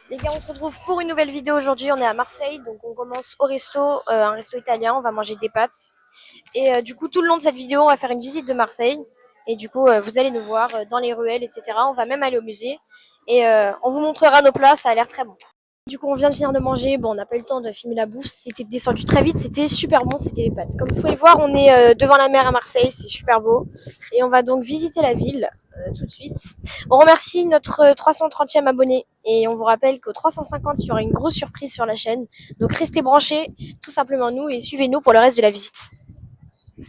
Les gars, on se retrouve pour une nouvelle vidéo aujourd'hui. On est à Marseille, donc on commence au resto, un resto italien. On va manger des pâtes. Et du coup, tout le long de cette vidéo, on va faire une visite de Marseille. Et du coup, vous allez nous voir dans les ruelles, etc. On va même aller au musée. Et on vous montrera nos plats, ça a l'air très bon. Du coup, on vient de finir de manger. Bon, on n'a pas eu le temps de filmer la bouffe. C'était descendu très vite. C'était super bon. C'était les pâtes. Comme vous pouvez le voir, on est devant la mer à Marseille. C'est super beau. Et on va donc visiter la ville tout de suite. On remercie notre 330e abonné. Et on vous rappelle qu'au 350, il y aura une grosse surprise sur la chaîne. Donc restez branchés, tout simplement nous, et suivez-nous pour le reste de la visite.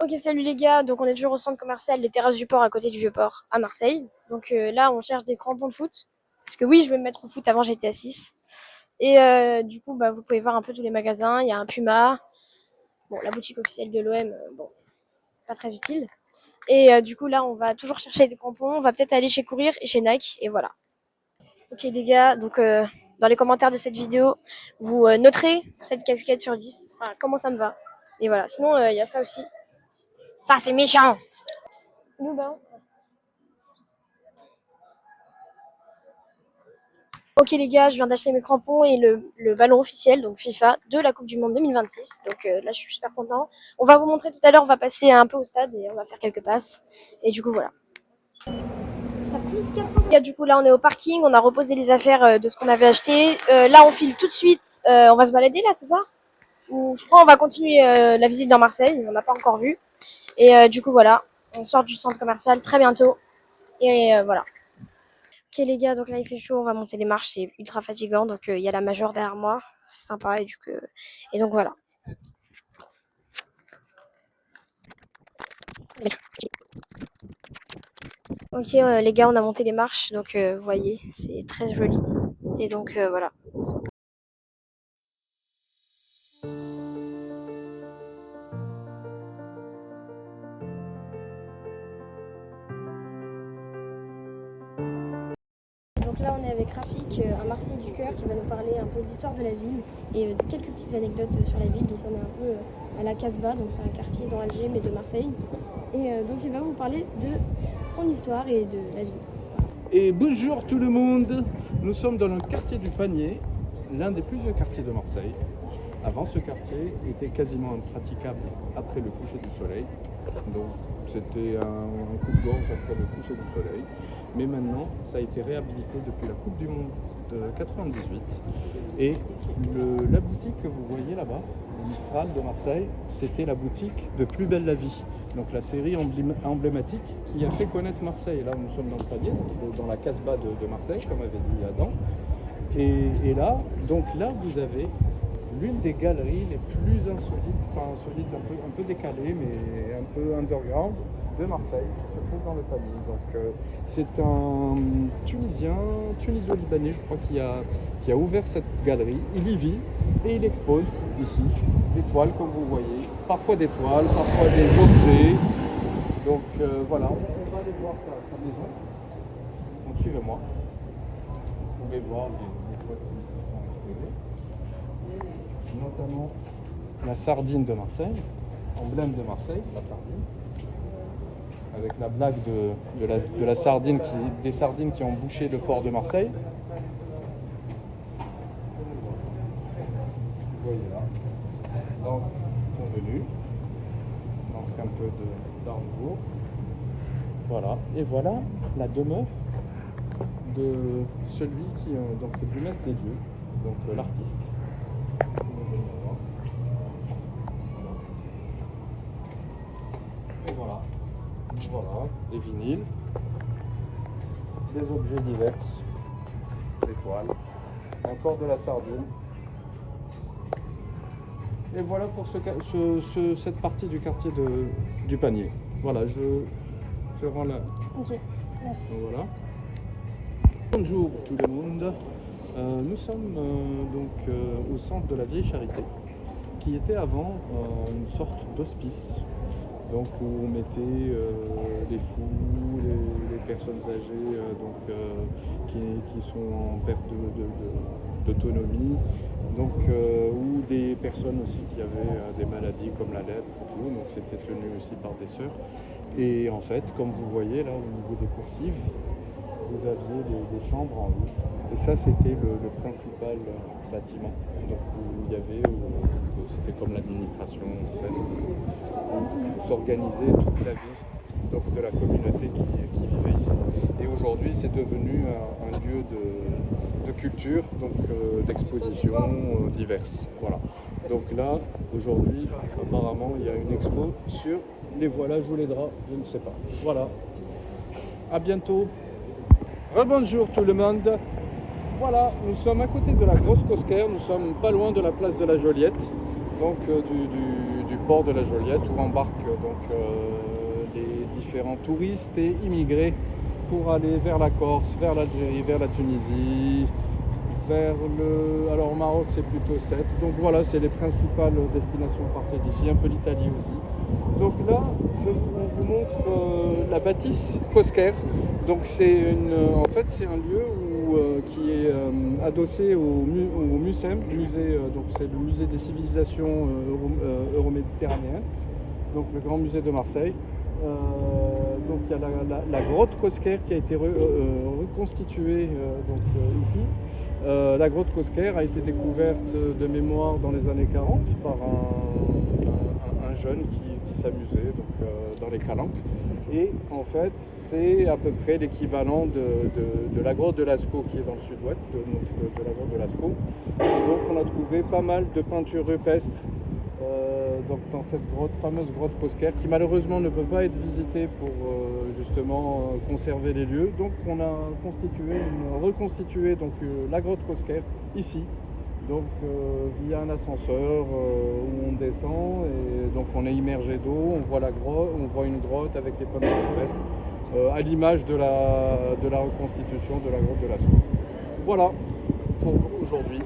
Ok, salut les gars. Donc on est toujours au centre commercial Les Terrasses du Port, à côté du Vieux-Port, à Marseille. Donc là, on cherche des crampons de foot. Parce que oui, je vais me mettre au foot. Avant, j'étais à 6. Et du coup, bah, vous pouvez voir un peu tous les magasins. Il y a un Puma. Bon, la boutique officielle de l'OM, bon, pas très utile. Et du coup, là, on va toujours chercher des crampons. On va peut-être aller chez Courir et chez Nike. Et voilà. Ok, les gars. Donc, dans les commentaires de cette vidéo, vous noterez cette casquette sur 10. Enfin, comment ça me va. Et voilà. Sinon, il y a ça aussi. Ça, c'est méchant. Nous, ben, ok les gars, je viens d'acheter mes crampons et le ballon officiel, donc FIFA, de la Coupe du Monde 2026. Donc là, je suis super content. On va vous montrer tout à l'heure, on va passer un peu au stade et on va faire quelques passes. Et du coup, voilà. Les gars, du coup, là, on est au parking, on a reposé les affaires de ce qu'on avait acheté. Là, on file tout de suite. On va se balader là, c'est ça? Ou je crois qu'on va continuer la visite dans Marseille, on n'a pas encore vu. Et du coup, voilà, on sort du centre commercial très bientôt. Et voilà. Ok les gars, donc là il fait chaud, on va monter les marches, c'est ultra fatigant, donc il y a la Major derrière moi, c'est sympa et donc voilà. Ok les gars, on a monté les marches, donc vous voyez, c'est très joli. Et donc voilà. Donc là on est avec Rafik, un Marseillais du cœur, qui va nous parler un peu de l'histoire de la ville et quelques petites anecdotes sur la ville. Donc on est un peu à la Casbah, donc c'est un quartier dans Alger mais de Marseille. Et donc il va vous parler de son histoire et de la ville. Et bonjour tout le monde, nous sommes dans le quartier du Panier, l'un des plus vieux quartiers de Marseille. Avant, ce quartier était quasiment impraticable après le coucher du soleil, donc c'était un coup de gorge après le coucher du soleil. Mais maintenant, ça a été réhabilité depuis la Coupe du Monde de 98. Et la boutique que vous voyez là-bas, Mistral de Marseille, c'était la boutique de Plus belle la vie. Donc la série emblématique qui a fait connaître Marseille. Là, nous sommes dans le Panier, dans la Casbah de Marseille, comme avait dit Adam. Et là, donc là, vous avez l'une des galeries les plus insolites, enfin insolites, un peu décalées, mais un peu underground de Marseille, qui se trouve dans le Panier. Donc c'est un Tunisien, tuniso-libanais, je crois, qui a ouvert cette galerie. Il y vit et il expose ici des toiles, comme vous voyez, parfois des toiles, parfois des objets. Donc voilà, on va aller voir sa maison. Donc suivez-moi. Vous pouvez voir les toiles qui sont exposées. Notamment la sardine de Marseille, emblème de Marseille, la sardine, avec la blague de la sardine, des sardines qui ont bouché le port de Marseille. Vous voyez là. Donc, convenu. Donc un peu d'art nouveau. Voilà. Et voilà la demeure de celui qui, donc du maître des lieux, donc l'artiste. Et voilà, des vinyles, des objets divers, des toiles, encore de la sardine. Et voilà pour cette partie du quartier du Panier. Voilà, je rends là. Ok, merci. Voilà. Bonjour tout le monde. Nous sommes donc au centre de la Vieille Charité, qui était avant une sorte d'hospice. Donc où on mettait les fous, les personnes âgées qui sont en perte d'autonomie, donc ou des personnes aussi qui avaient des maladies comme la lèpre et tout. Donc c'était tenu aussi par des sœurs. Et en fait, comme vous voyez là au niveau des coursives, vous aviez des chambres en haut. Et ça, c'était le principal bâtiment. Donc, où il y avait, c'était comme l'administration, en fait, où s'organisait toute la vie donc, de la communauté qui vivait ici. Et aujourd'hui, c'est devenu un lieu de culture, donc d'expositions diverses. Voilà. Donc là, aujourd'hui, apparemment, il y a une expo sur les voilages ou les draps, je ne sais pas. Voilà. À bientôt. Rebonjour tout le monde. Voilà, nous sommes à côté de la Grosse Cosquer, nous sommes pas loin de la place de la Joliette, donc du port de la Joliette où embarquent donc les différents touristes et immigrés pour aller vers la Corse, vers l'Algérie, vers la Tunisie, alors au Maroc c'est plutôt 7. Donc voilà, c'est les principales destinations à partir d'ici, un peu l'Italie aussi. Donc là, on vous montre la bâtisse Cosquer. Donc en fait c'est un lieu qui est adossé au MUSEM, donc c'est le musée des civilisations euroméditerranéennes, donc le grand musée de Marseille. Donc il y a la grotte Cosquer qui a été reconstituée ici. La grotte Cosquer a été découverte de mémoire dans les années 40 par un jeune qui s'amusait dans les calanques. Et en fait, c'est à peu près l'équivalent de la grotte de Lascaux qui est dans le sud-ouest de la grotte de Lascaux. Et donc on a trouvé pas mal de peintures rupestres donc dans cette fameuse grotte Cosquer qui malheureusement ne peut pas être visitée pour justement conserver les lieux. Donc on a reconstitué la grotte Cosquer ici. Donc via un ascenseur où on descend et donc on est immergé d'eau, on voit une grotte avec les peintures rupestres à l'image de la reconstitution de la grotte de Lascaux. Voilà pour aujourd'hui.